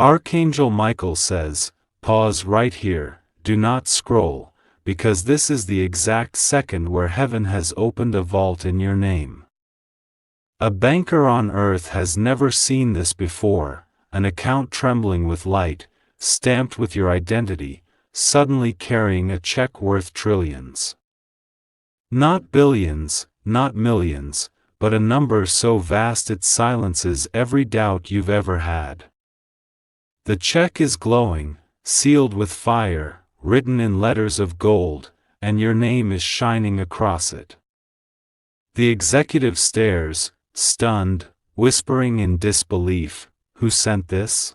Archangel Michael says, pause right here, do not scroll, because this is the exact second where heaven has opened a vault in your name. A banker on earth has never seen this before, an account trembling with light, stamped with your identity, suddenly carrying a check worth trillions. Not billions, not millions, but a number so vast it silences every doubt you've ever had. The check is glowing, sealed with fire, written in letters of gold, and your name is shining across it. The executive stares, stunned, whispering in disbelief, "Who sent this?"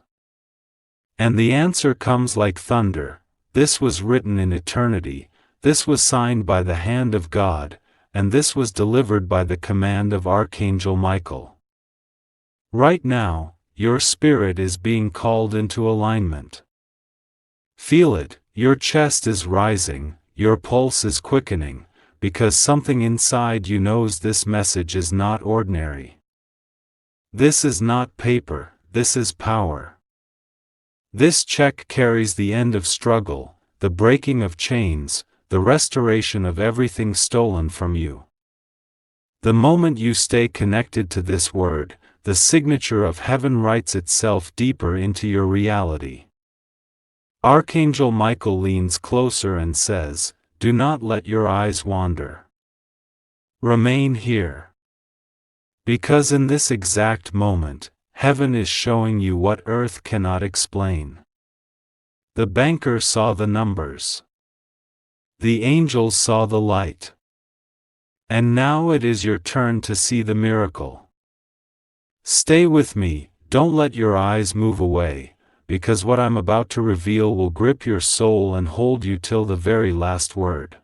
And the answer comes like thunder, "This was written in eternity, this was signed by the hand of God, and this was delivered by the command of Archangel Michael." Right now, your spirit is being called into alignment. Feel it, your chest is rising, your pulse is quickening, because something inside you knows this message is not ordinary. This is not paper, this is power. This check carries the end of struggle, the breaking of chains, the restoration of everything stolen from you. The moment you stay connected to this word, the signature of heaven writes itself deeper into your reality. Archangel Michael leans closer and says, "Do not let your eyes wander. Remain here. Because in this exact moment, heaven is showing you what earth cannot explain." The banker saw the numbers. The angels saw the light. And now it is your turn to see the miracle. Stay with me, don't let your eyes move away, because what I'm about to reveal will grip your soul and hold you till the very last word.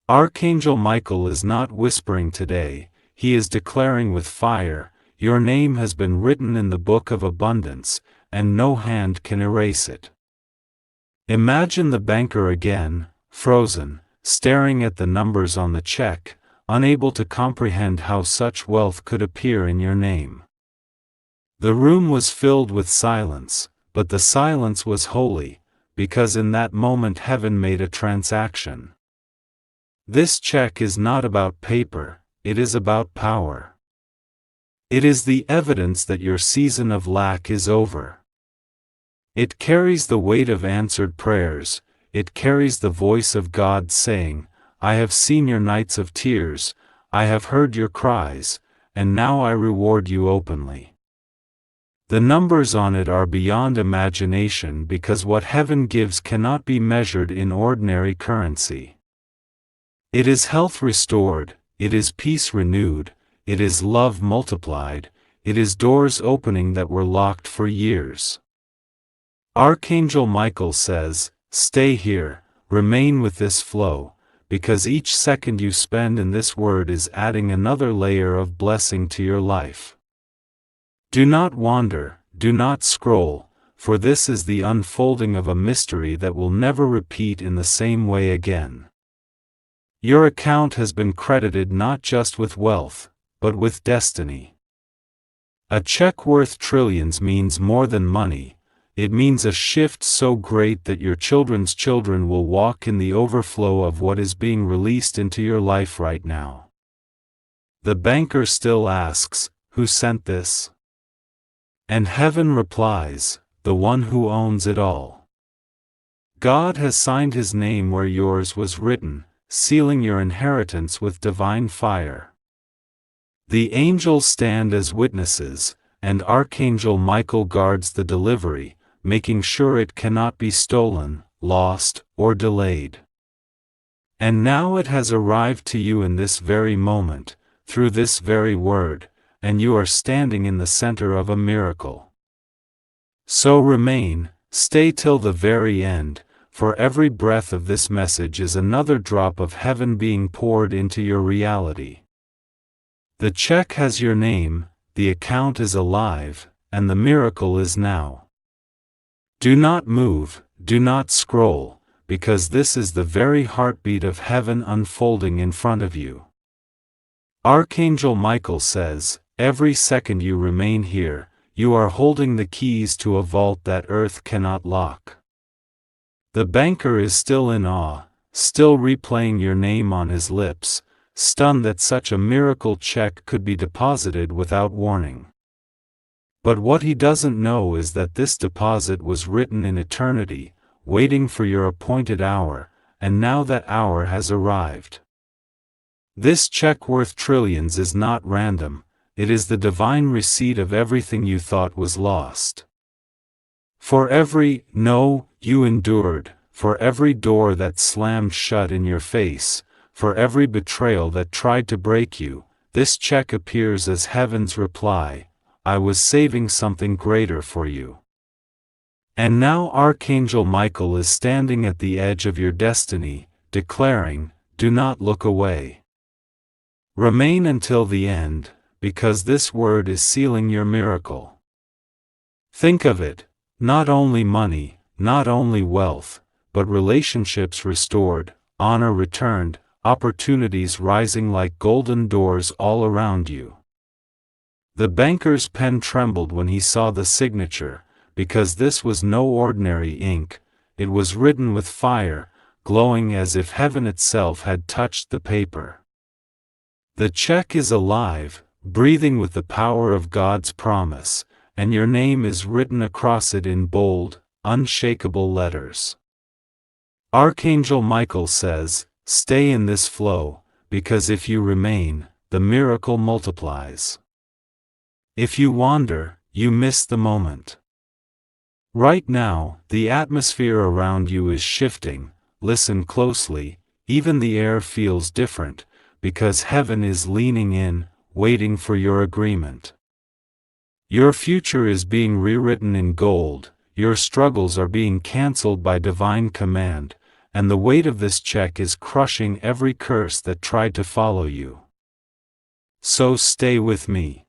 Archangel Michael is not whispering today, he is declaring with fire, "Your name has been written in the book of abundance, and no hand can erase it." Imagine the banker again, frozen, staring at the numbers on the check, unable to comprehend how such wealth could appear in your name. The room was filled with silence, but the silence was holy, because in that moment heaven made a transaction. This check is not about paper, it is about power. It is the evidence that your season of lack is over. It carries the weight of answered prayers, it carries the voice of God saying, "I have seen your nights of tears, I have heard your cries, and now I reward you openly." The numbers on it are beyond imagination because what heaven gives cannot be measured in ordinary currency. It is health restored, it is peace renewed, it is love multiplied, it is doors opening that were locked for years. Archangel Michael says, "Stay here, remain with this flow, because each second you spend in this word is adding another layer of blessing to your life." Do not wander, do not scroll, for this is the unfolding of a mystery that will never repeat in the same way again. Your account has been credited not just with wealth, but with destiny. A check worth trillions means more than money, it means a shift so great that your children's children will walk in the overflow of what is being released into your life right now. The banker still asks, "Who sent this?" And heaven replies, "The one who owns it all." God has signed his name where yours was written, sealing your inheritance with divine fire. The angels stand as witnesses, and Archangel Michael guards the delivery, making sure it cannot be stolen, lost, or delayed. And now it has arrived to you in this very moment, through this very word, and you are standing in the center of a miracle. So remain, stay till the very end, for every breath of this message is another drop of heaven being poured into your reality. The check has your name, the account is alive, and the miracle is now. Do not move, do not scroll, because this is the very heartbeat of heaven unfolding in front of you. Archangel Michael says, "Every second you remain here, you are holding the keys to a vault that earth cannot lock. The banker is still in awe, still replaying your name on his lips, stunned that such a miracle check could be deposited without warning. But what he doesn't know is that this deposit was written in eternity, waiting for your appointed hour, and now that hour has arrived. This check worth trillions is not random, it is the divine receipt of everything you thought was lost. For every "no" you endured, for every door that slammed shut in your face, for every betrayal that tried to break you, this check appears as heaven's reply: I was saving something greater for you. And now Archangel Michael is standing at the edge of your destiny, declaring, do not look away. Remain until the end, because this word is sealing your miracle. Think of it, not only money, not only wealth, but relationships restored, honor returned, opportunities rising like golden doors all around you. The banker's pen trembled when he saw the signature, because this was no ordinary ink, it was written with fire, glowing as if heaven itself had touched the paper. The check is alive, breathing with the power of God's promise, and your name is written across it in bold, unshakable letters. Archangel Michael says, stay in this flow, because if you remain, the miracle multiplies. If you wander, you miss the moment. Right now, the atmosphere around you is shifting, listen closely, even the air feels different, because heaven is leaning in, waiting for your agreement. Your future is being rewritten in gold, your struggles are being cancelled by divine command, and the weight of this check is crushing every curse that tried to follow you. So stay with me.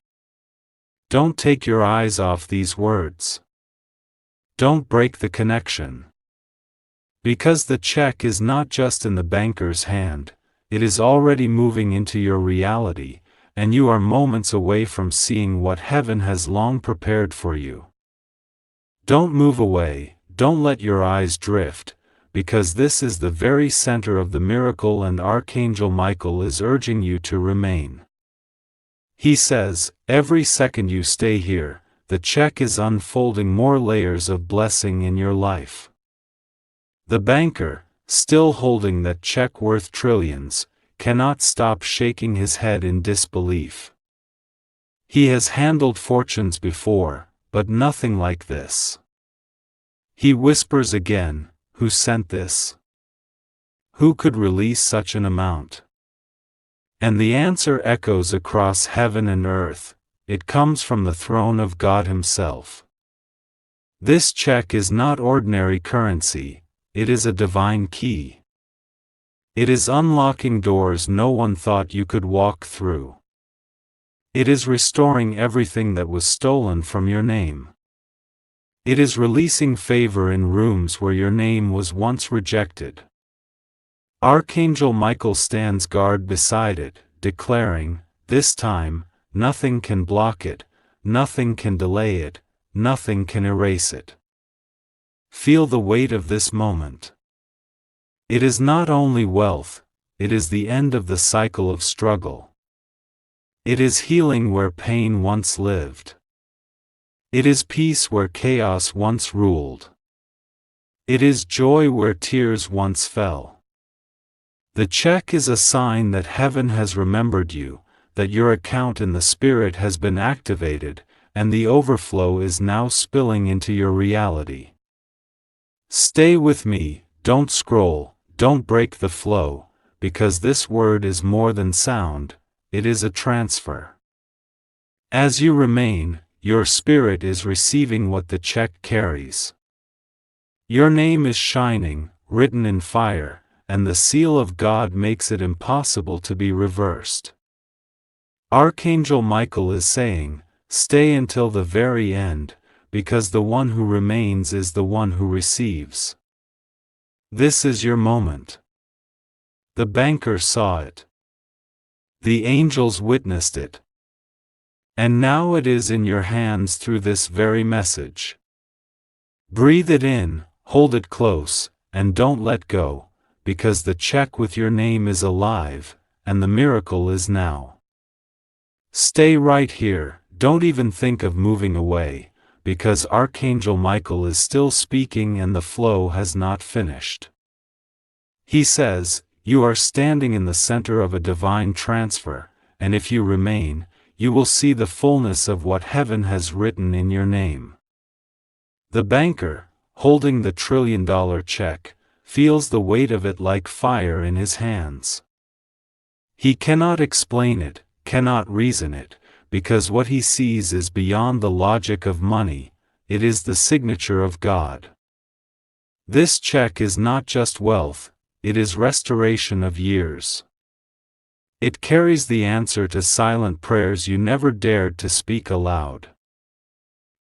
Don't take your eyes off these words. Don't break the connection. Because the check is not just in the banker's hand, it is already moving into your reality, and you are moments away from seeing what heaven has long prepared for you. Don't move away, don't let your eyes drift, because this is the very center of the miracle and Archangel Michael is urging you to remain. He says, every second you stay here, the check is unfolding more layers of blessing in your life. The banker, still holding that check worth trillions, cannot stop shaking his head in disbelief. He has handled fortunes before, but nothing like this. He whispers again, who sent this? Who could release such an amount? And the answer echoes across heaven and earth, it comes from the throne of God Himself. This check is not ordinary currency, it is a divine key. It is unlocking doors no one thought you could walk through. It is restoring everything that was stolen from your name. It is releasing favor in rooms where your name was once rejected. Archangel Michael stands guard beside it, declaring, this time, nothing can block it, nothing can delay it, nothing can erase it. Feel the weight of this moment. It is not only wealth, it is the end of the cycle of struggle. It is healing where pain once lived. It is peace where chaos once ruled. It is joy where tears once fell. The check is a sign that heaven has remembered you, that your account in the Spirit has been activated, and the overflow is now spilling into your reality. Stay with me, don't scroll, don't break the flow, because this word is more than sound, it is a transfer. As you remain, your spirit is receiving what the check carries. Your name is shining, written in fire, and the seal of God makes it impossible to be reversed. Archangel Michael is saying, stay until the very end, because the one who remains is the one who receives. This is your moment. The banker saw it. The angels witnessed it. And now it is in your hands through this very message. Breathe it in, hold it close, and don't let go, because the check with your name is alive, and the miracle is now. Stay right here, don't even think of moving away, because Archangel Michael is still speaking and the flow has not finished. He says, you are standing in the center of a divine transfer, and if you remain, you will see the fullness of what heaven has written in your name. The banker, holding the $1 trillion check, feels the weight of it like fire in his hands. He cannot explain it, cannot reason it, because what he sees is beyond the logic of money, it is the signature of God. This check is not just wealth, it is restoration of years. It carries the answer to silent prayers you never dared to speak aloud.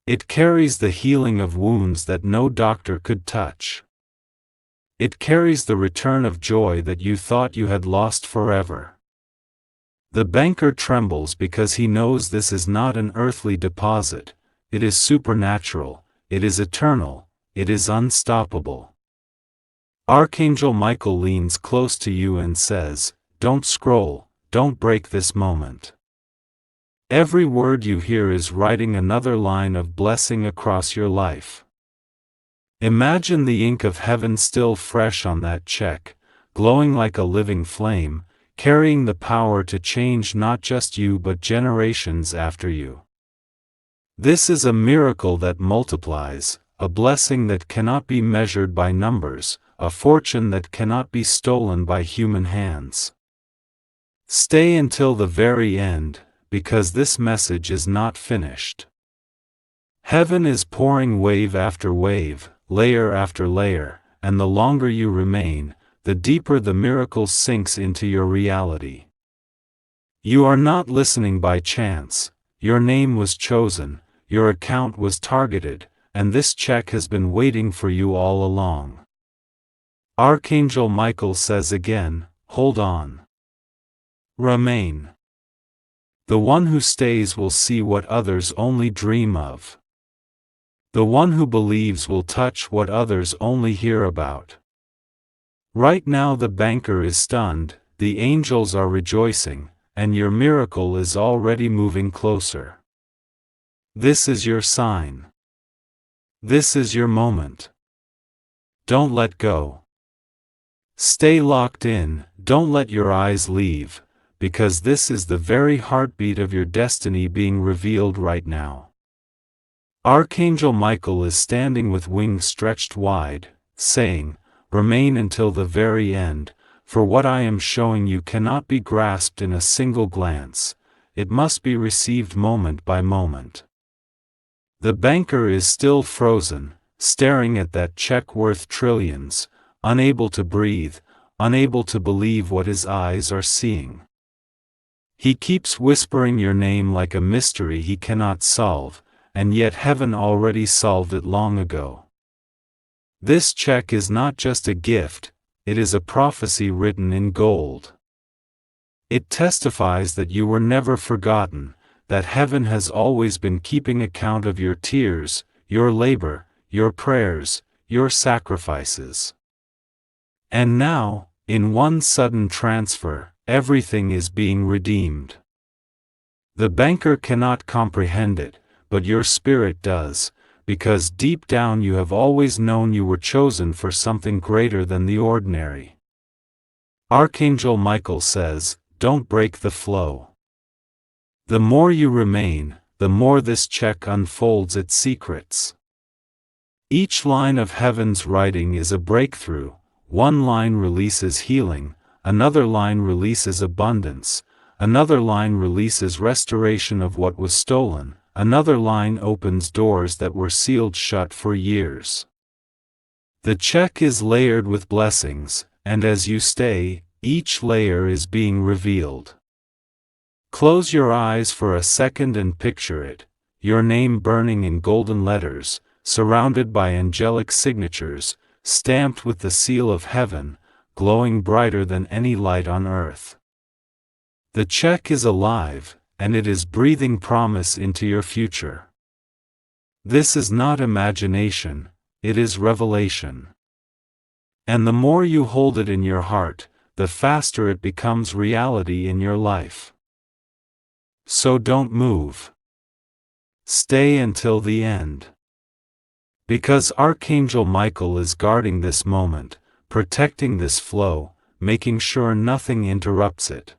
It carries the healing of wounds that no doctor could touch. It carries the return of joy that you thought you had lost forever. The banker trembles because he knows this is not an earthly deposit, it is supernatural, it is eternal, it is unstoppable. Archangel Michael leans close to you and says, don't scroll, don't break this moment. Every word you hear is writing another line of blessing across your life. Imagine the ink of heaven still fresh on that check, glowing like a living flame, carrying the power to change not just you but generations after you. This is a miracle that multiplies, a blessing that cannot be measured by numbers, a fortune that cannot be stolen by human hands. Stay until the very end, because this message is not finished. Heaven is pouring wave after wave, layer after layer, and the longer you remain, the deeper the miracle sinks into your reality. You are not listening by chance, your name was chosen, your account was targeted, and this check has been waiting for you all along. Archangel Michael says again, hold on. Remain. The one who stays will see what others only dream of. The one who believes will touch what others only hear about. Right now the banker is stunned, the angels are rejoicing, and your miracle is already moving closer. This is your sign. This is your moment. Don't let go. Stay locked in, don't let your eyes leave, because this is the very heartbeat of your destiny being revealed right now. Archangel Michael is standing with wings stretched wide, saying, remain until the very end, for what I am showing you cannot be grasped in a single glance, it must be received moment by moment. The banker is still frozen, staring at that check worth trillions, unable to breathe, unable to believe what his eyes are seeing. He keeps whispering your name like a mystery he cannot solve, and yet heaven already solved it long ago. This check is not just a gift, it is a prophecy written in gold. It testifies that you were never forgotten, that heaven has always been keeping account of your tears, your labor, your prayers, your sacrifices. And now, in one sudden transfer, everything is being redeemed. The banker cannot comprehend it, but your spirit does, because deep down you have always known you were chosen for something greater than the ordinary. Archangel Michael says, don't break the flow. The more you remain, the more this check unfolds its secrets. Each line of heaven's writing is a breakthrough, one line releases healing, another line releases abundance, another line releases restoration of what was stolen, another line opens doors that were sealed shut for years. The check is layered with blessings, and as you stay, each layer is being revealed. Close your eyes for a second and picture it, your name burning in golden letters, surrounded by angelic signatures, stamped with the seal of heaven, glowing brighter than any light on earth. The check is alive, and it is breathing promise into your future. This is not imagination, it is revelation. And the more you hold it in your heart, the faster it becomes reality in your life. So don't move. Stay until the end. Because Archangel Michael is guarding this moment, protecting this flow, making sure nothing interrupts it.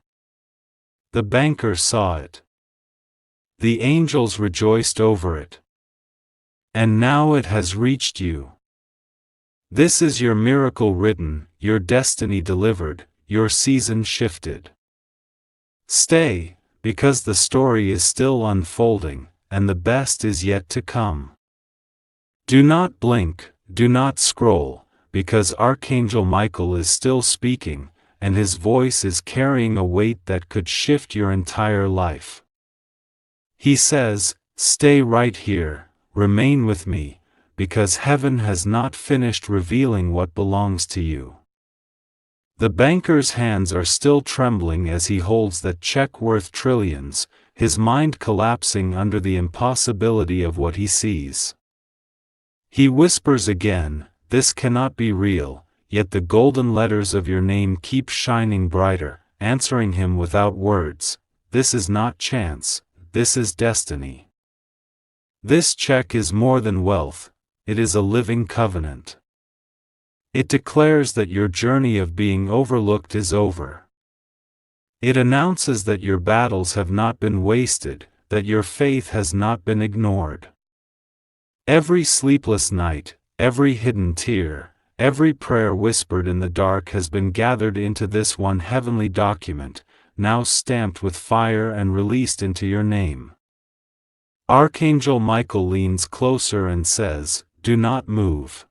The banker saw it. The angels rejoiced over it. And now it has reached you. This is your miracle written, your destiny delivered, your season shifted. Stay, because the story is still unfolding, and the best is yet to come. Do not blink, do not scroll, because Archangel Michael is still speaking, and his voice is carrying a weight that could shift your entire life. He says, "Stay right here, remain with me, because heaven has not finished revealing what belongs to you." The banker's hands are still trembling as he holds that check worth trillions, his mind collapsing under the impossibility of what he sees. He whispers again, "This cannot be real," yet the golden letters of your name keep shining brighter, answering him without words. This is not chance, this is destiny. This check is more than wealth, it is a living covenant. It declares that your journey of being overlooked is over. It announces that your battles have not been wasted, that your faith has not been ignored. Every sleepless night, every hidden tear, every prayer whispered in the dark has been gathered into this one heavenly document, now stamped with fire and released into your name. Archangel Michael leans closer and says, "Do not move.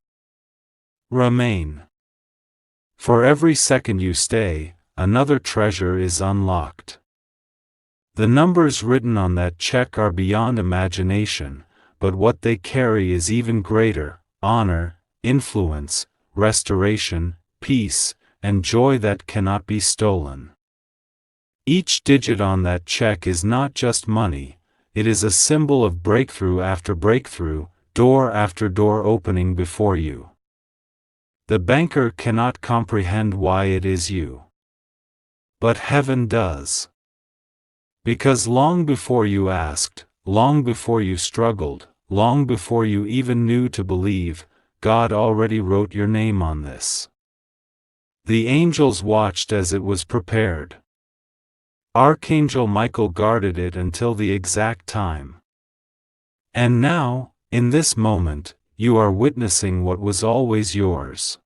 Remain. For every second you stay, another treasure is unlocked." The numbers written on that check are beyond imagination, but what they carry is even greater: honor, influence, restoration, peace, and joy that cannot be stolen. Each digit on that check is not just money, it is a symbol of breakthrough after breakthrough, door after door opening before you. The banker cannot comprehend why it is you. But heaven does. Because long before you asked, long before you struggled, long before you even knew to believe, God already wrote your name on this. The angels watched as it was prepared. Archangel Michael guarded it until the exact time. And now, in this moment, you are witnessing what was always yours.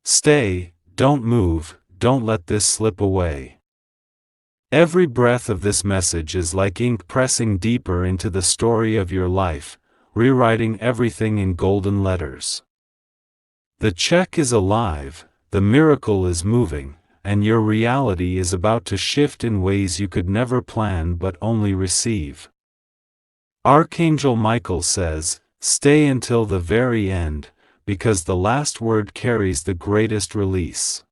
Stay, don't move, don't let this slip away. Every breath of this message is like ink pressing deeper into the story of your life, rewriting everything in golden letters. The check is alive, the miracle is moving, and your reality is about to shift in ways you could never plan but only receive. Archangel Michael says, "Stay until the very end, because the last word carries the greatest release."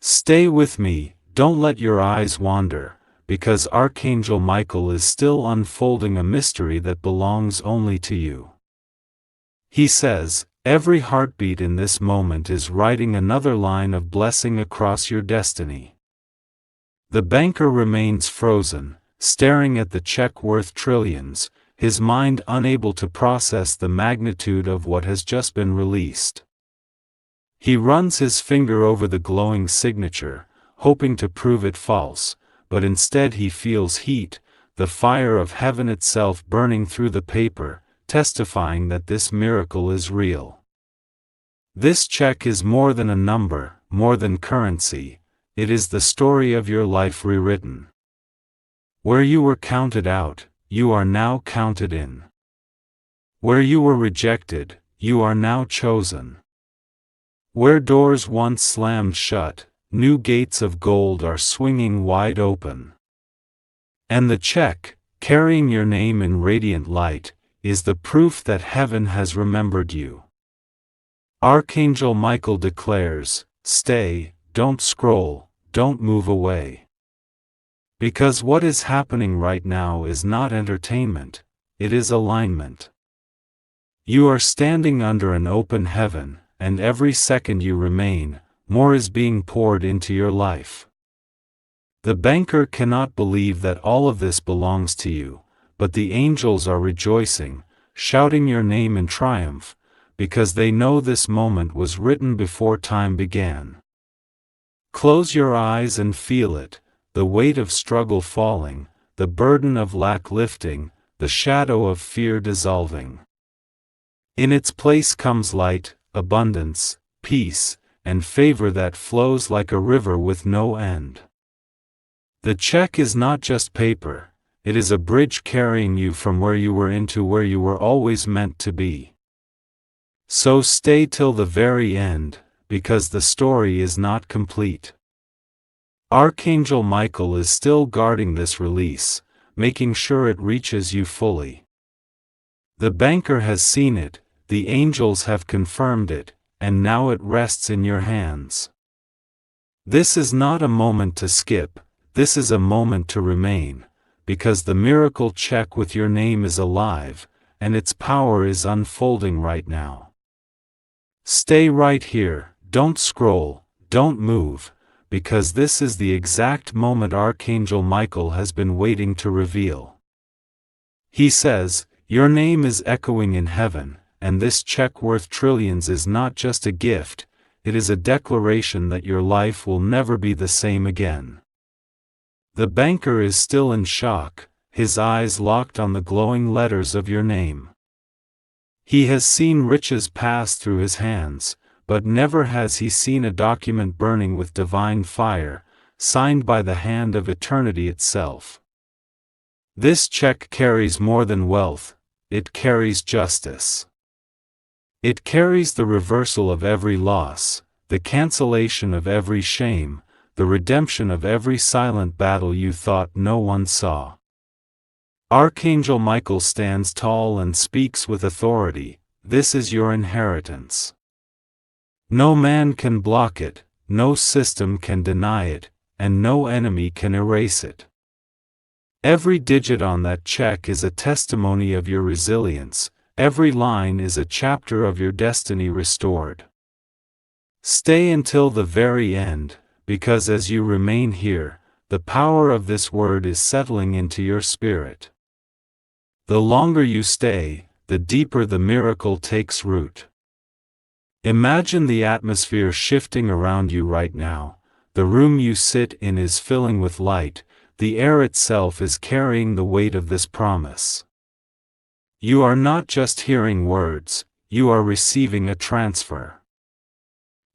Stay with me, don't let your eyes wander, because Archangel Michael is still unfolding a mystery that belongs only to you. He says, "Every heartbeat in this moment is writing another line of blessing across your destiny." The banker remains frozen, staring at the check worth trillions, his mind unable to process the magnitude of what has just been released. He runs his finger over the glowing signature, hoping to prove it false, but instead he feels heat, the fire of heaven itself burning through the paper, testifying that this miracle is real. This check is more than a number, more than currency, it is the story of your life rewritten. Where you were counted out, you are now counted in. Where you were rejected, you are now chosen. Where doors once slammed shut, new gates of gold are swinging wide open. And the check, carrying your name in radiant light, is the proof that heaven has remembered you. Archangel Michael declares, "Stay, don't scroll, don't move away. Because what is happening right now is not entertainment, it is alignment. You are standing under an open heaven, and every second you remain, more is being poured into your life. The banker cannot believe that all of this belongs to you, but the angels are rejoicing, shouting your name in triumph, because they know this moment was written before time began. Close your eyes and feel it, the weight of struggle falling, the burden of lack lifting, the shadow of fear dissolving. In its place comes light, abundance, peace, and favor that flows like a river with no end. The check is not just paper, it is a bridge carrying you from where you were into where you were always meant to be. So stay till the very end, because the story is not complete. Archangel Michael is still guarding this release, making sure it reaches you fully. The banker has seen it, the angels have confirmed it, and now it rests in your hands. This is not a moment to skip, this is a moment to remain, because the miracle check with your name is alive, and its power is unfolding right now. Stay right here, don't scroll, don't move, because this is the exact moment Archangel Michael has been waiting to reveal. He says, your name is echoing in heaven, and this check worth trillions is not just a gift, it is a declaration that your life will never be the same again. The banker is still in shock, his eyes locked on the glowing letters of your name. He has seen riches pass through his hands, but never has he seen a document burning with divine fire, signed by the hand of eternity itself. This check carries more than wealth, it carries justice. It carries the reversal of every loss, the cancellation of every shame, the redemption of every silent battle you thought no one saw. Archangel Michael stands tall and speaks with authority, this is your inheritance. No man can block it, no system can deny it, and no enemy can erase it. Every digit on that check is a testimony of your resilience, every line is a chapter of your destiny restored. Stay until the very end, because as you remain here, the power of this word is settling into your spirit. The longer you stay, the deeper the miracle takes root. Imagine the atmosphere shifting around you right now, the room you sit in is filling with light, the air itself is carrying the weight of this promise. You are not just hearing words, you are receiving a transfer.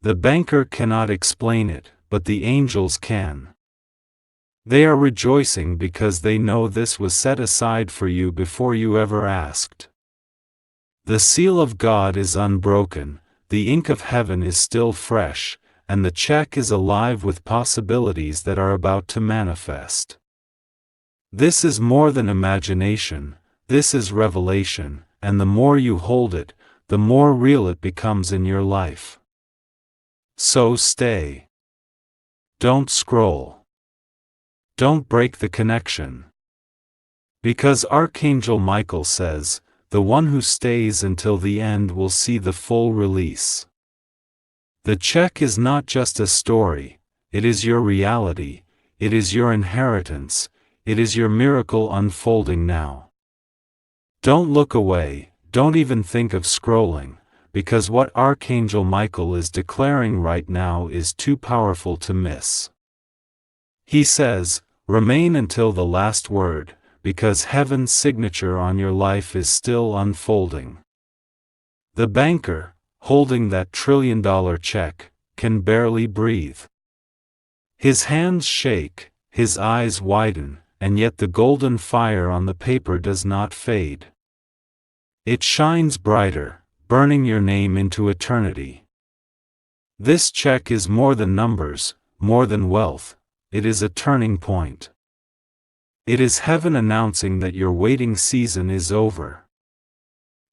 The banker cannot explain it, but the angels can. They are rejoicing because they know this was set aside for you before you ever asked. The seal of God is unbroken, the ink of heaven is still fresh, and the check is alive with possibilities that are about to manifest. This is more than imagination, this is revelation, and the more you hold it, the more real it becomes in your life. So stay. Don't scroll. Don't break the connection. Because Archangel Michael says, the one who stays until the end will see the full release. The check is not just a story, it is your reality, it is your inheritance, it is your miracle unfolding now. Don't look away, don't even think of scrolling, because what Archangel Michael is declaring right now is too powerful to miss. He says, remain until the last word, because heaven's signature on your life is still unfolding. The banker, holding that $1 trillion check, can barely breathe. His hands shake, his eyes widen, and yet the golden fire on the paper does not fade. It shines brighter, burning your name into eternity. This check is more than numbers, more than wealth, it is a turning point. It is heaven announcing that your waiting season is over.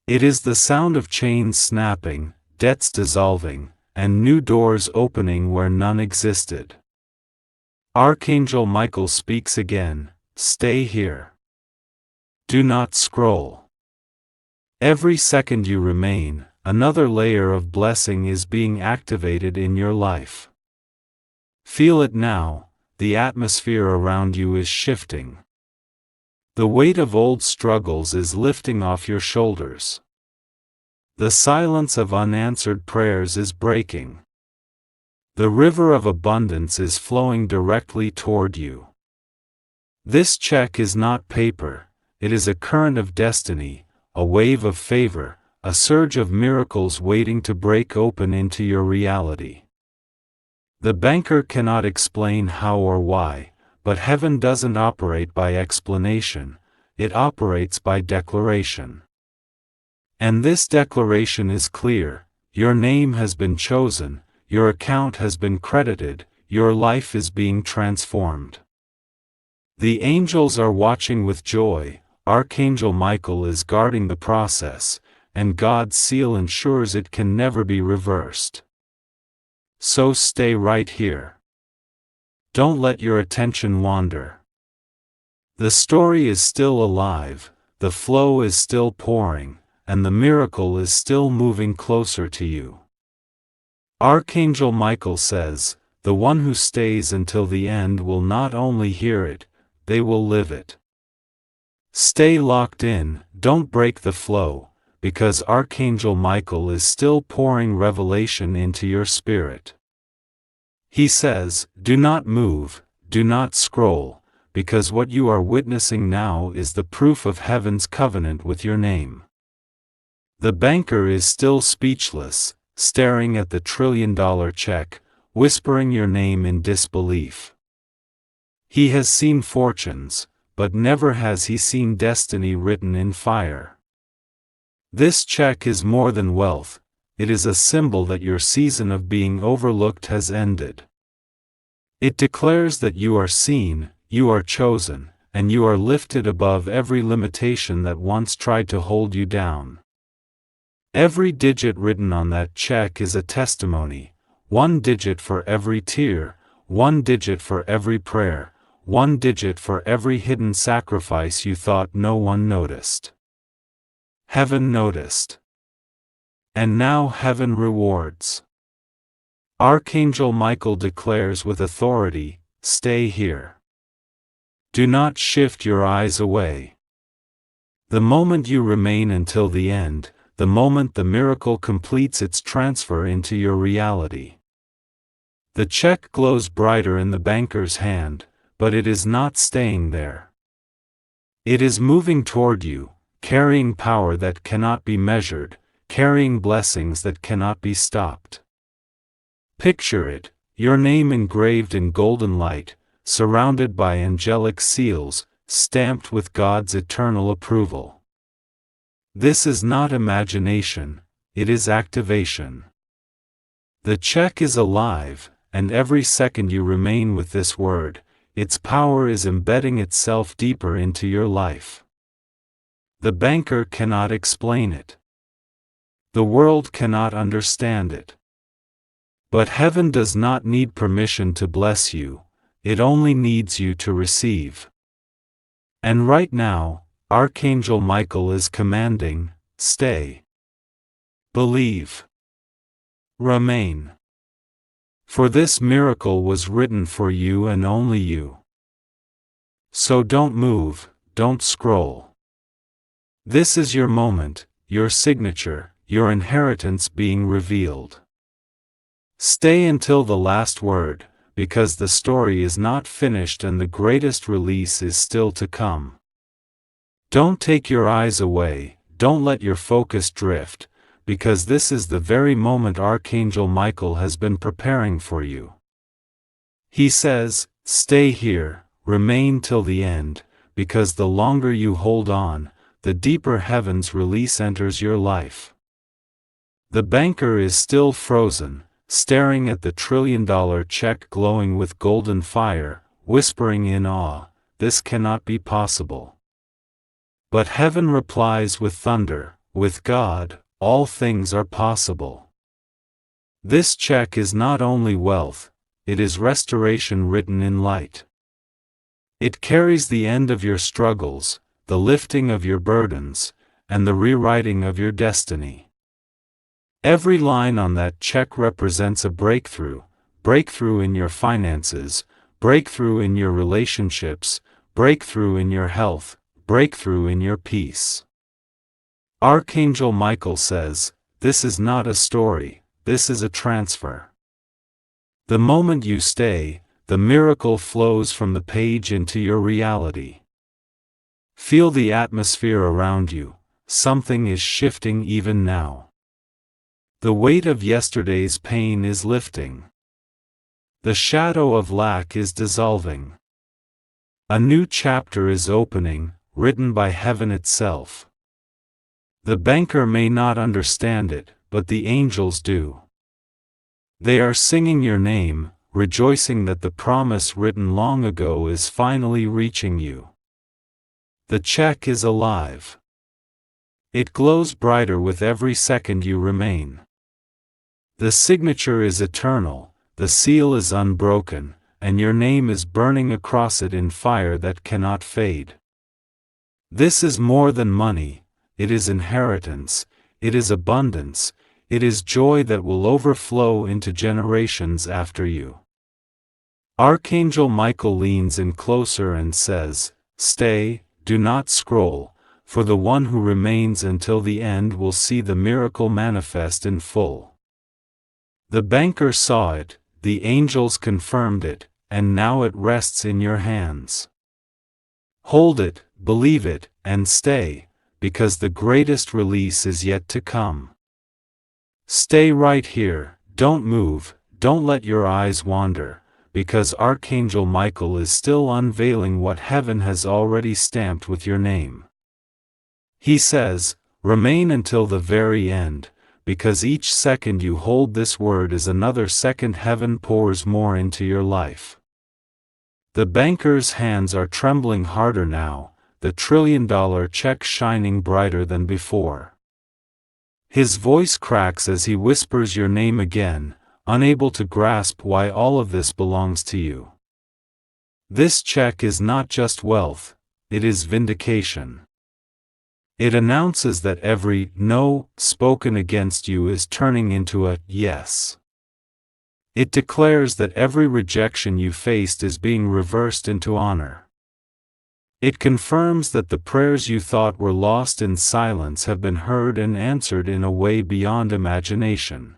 It is the sound of chains snapping, debts dissolving, and new doors opening where none existed. Archangel Michael speaks again, stay here. Do not scroll. Every second you remain, another layer of blessing is being activated in your life. Feel it now, the atmosphere around you is shifting. The weight of old struggles is lifting off your shoulders. The silence of unanswered prayers is breaking. The river of abundance is flowing directly toward you. This check is not paper, it is a current of destiny, a wave of favor, a surge of miracles waiting to break open into your reality. The banker cannot explain how or why, but heaven doesn't operate by explanation, it operates by declaration. And this declaration is clear: your name has been chosen, your account has been credited, your life is being transformed. The angels are watching with joy, Archangel Michael is guarding the process, and God's seal ensures it can never be reversed. So stay right here. Don't let your attention wander. The story is still alive, the flow is still pouring, and the miracle is still moving closer to you. Archangel Michael says, the one who stays until the end will not only hear it, they will live it. Stay locked in, don't break the flow, because Archangel Michael is still pouring revelation into your spirit. He says, do not move, do not scroll, because what you are witnessing now is the proof of heaven's covenant with your name. The banker is still speechless, staring at the $1 trillion check, whispering your name in disbelief. He has seen fortunes, but never has he seen destiny written in fire. This check is more than wealth, it is a symbol that your season of being overlooked has ended. It declares that you are seen, you are chosen, and you are lifted above every limitation that once tried to hold you down. Every digit written on that check is a testimony, 1 digit for every tear, 1 digit for every prayer, 1 digit for every hidden sacrifice you thought no one noticed. Heaven noticed. And now heaven rewards. Archangel Michael declares with authority, stay here. Do not shift your eyes away. The moment you remain until the end, the moment the miracle completes its transfer into your reality. The check glows brighter in the banker's hand, but it is not staying there. It is moving toward you, carrying power that cannot be measured, carrying blessings that cannot be stopped. Picture it, your name engraved in golden light, surrounded by angelic seals, stamped with God's eternal approval. This is not imagination, it is activation. The check is alive, and every second you remain with this word, its power is embedding itself deeper into your life. The banker cannot explain it. The world cannot understand it. But heaven does not need permission to bless you, it only needs you to receive. And right now, Archangel Michael is commanding, stay. Believe. Remain. For this miracle was written for you and only you. So don't move, don't scroll. This is your moment, your signature, your inheritance being revealed. Stay until the last word, because the story is not finished and the greatest release is still to come. Don't take your eyes away, don't let your focus drift, because this is the very moment Archangel Michael has been preparing for you. He says, stay here, remain till the end, because the longer you hold on, the deeper heaven's release enters your life. The banker is still frozen, staring at the $1 trillion check glowing with golden fire, whispering in awe, this cannot be possible. But heaven replies with thunder, with God, all things are possible. This check is not only wealth, it is restoration written in light. It carries the end of your struggles, the lifting of your burdens, and the rewriting of your destiny. Every line on that check represents a breakthrough in your finances, breakthrough in your relationships, breakthrough in your health, breakthrough in your peace. Archangel Michael says, this is not a story, this is a transfer. The moment you stay, the miracle flows from the page into your reality. Feel the atmosphere around you, something is shifting even now. The weight of yesterday's pain is lifting. The shadow of lack is dissolving. A new chapter is opening, written by heaven itself. The banker may not understand it, but the angels do. They are singing your name, rejoicing that the promise written long ago is finally reaching you. The check is alive. It glows brighter with every second you remain. The signature is eternal, the seal is unbroken, and your name is burning across it in fire that cannot fade. This is more than money, it is inheritance, it is abundance, it is joy that will overflow into generations after you. Archangel Michael leans in closer and says, "Stay, do not scroll, for the one who remains until the end will see the miracle manifest in full." The banker saw it, the angels confirmed it, and now it rests in your hands. Hold it, believe it, and stay, because the greatest release is yet to come. Stay right here, don't move, don't let your eyes wander, because Archangel Michael is still unveiling what heaven has already stamped with your name. He says, remain until the very end, because each second you hold this word is another second heaven pours more into your life. The banker's hands are trembling harder now, the $1 trillion check shining brighter than before. His voice cracks as he whispers your name again, unable to grasp why all of this belongs to you. This check is not just wealth, it is vindication. It announces that every no spoken against you is turning into a yes. It declares that every rejection you faced is being reversed into honor. It confirms that the prayers you thought were lost in silence have been heard and answered in a way beyond imagination.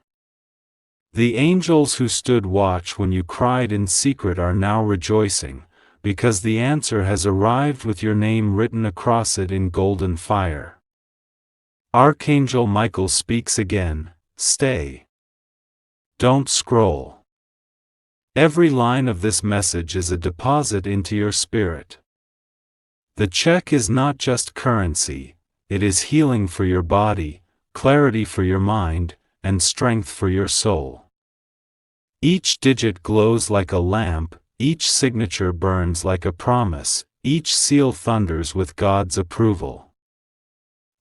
The angels who stood watch when you cried in secret are now rejoicing, because the answer has arrived with your name written across it in golden fire. Archangel Michael speaks again, stay. Don't scroll. Every line of this message is a deposit into your spirit. The check is not just currency, it is healing for your body, clarity for your mind, and strength for your soul. Each digit glows like a lamp, each signature burns like a promise, each seal thunders with God's approval.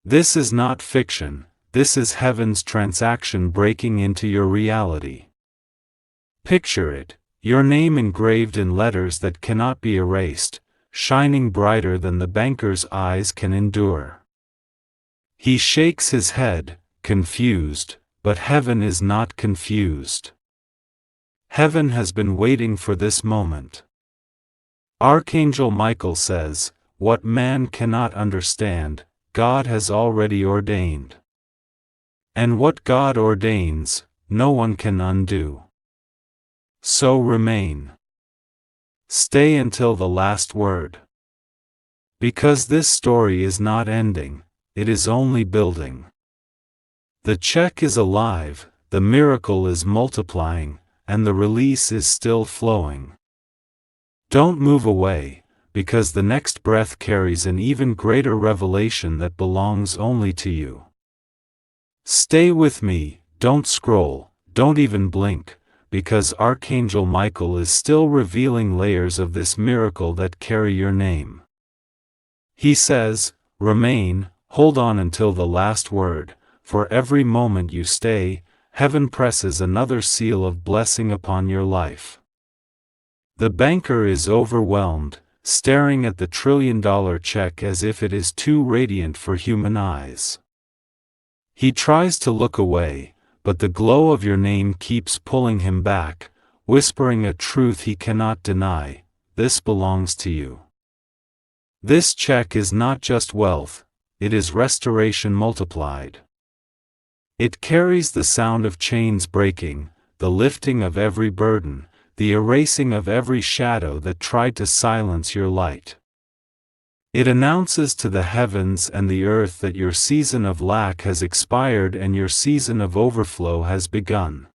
This is not fiction, this is heaven's transaction breaking into your reality. Picture it, your name engraved in letters that cannot be erased, shining brighter than the banker's eyes can endure. He shakes his head, confused, but heaven is not confused. Heaven has been waiting for this moment. Archangel Michael says, what man cannot understand, God has already ordained. And what God ordains, no one can undo. So remain. Stay until the last word. Because this story is not ending, it is only building. The check is alive, the miracle is multiplying, and the release is still flowing. Don't move away, because the next breath carries an even greater revelation that belongs only to you. Stay with me, don't scroll, don't even blink, because Archangel Michael is still revealing layers of this miracle that carry your name. He says, remain, hold on until the last word, for every moment you stay, heaven presses another seal of blessing upon your life. The banker is overwhelmed, staring at the trillion-dollar check as if it is too radiant for human eyes. He tries to look away, but the glow of your name keeps pulling him back, whispering a truth he cannot deny: this belongs to you. This check is not just wealth, it is restoration multiplied. It carries the sound of chains breaking, the lifting of every burden, the erasing of every shadow that tried to silence your light. It announces to the heavens and the earth that your season of lack has expired and your season of overflow has begun.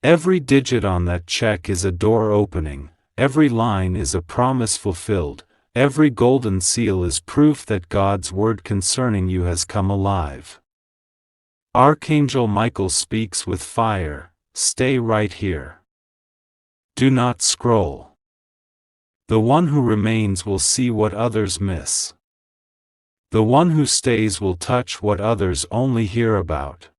Every digit on that check is a door opening, every line is a promise fulfilled, every golden seal is proof that God's word concerning you has come alive. Archangel Michael speaks with fire: stay right here. Do not scroll. The one who remains will see what others miss. The one who stays will touch what others only hear about.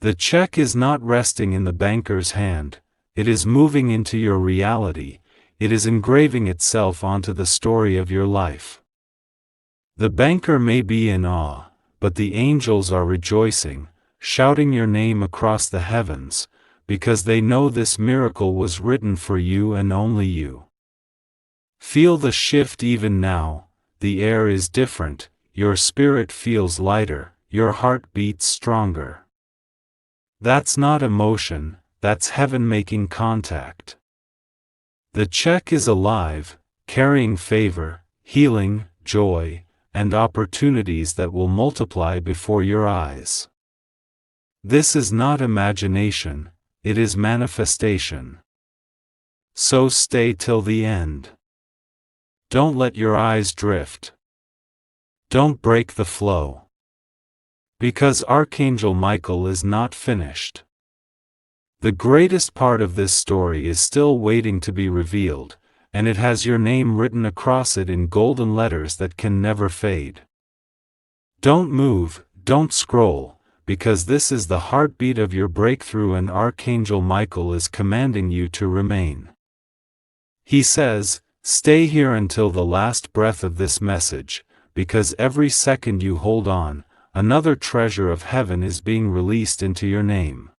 The check is not resting in the banker's hand, it is moving into your reality, it is engraving itself onto the story of your life. The banker may be in awe, but the angels are rejoicing, shouting your name across the heavens, because they know this miracle was written for you and only you. Feel the shift even now, the air is different, your spirit feels lighter, your heart beats stronger. That's not emotion, that's heaven making contact. The check is alive, carrying favor, healing, joy, and opportunities that will multiply before your eyes. This is not imagination, it is manifestation. So stay till the end. Don't let your eyes drift. Don't break the flow. Because Archangel Michael is not finished. The greatest part of this story is still waiting to be revealed, and it has your name written across it in golden letters that can never fade. Don't move, don't scroll, because this is the heartbeat of your breakthrough and Archangel Michael is commanding you to remain. He says, stay here until the last breath of this message, because every second you hold on, another treasure of heaven is being released into your name.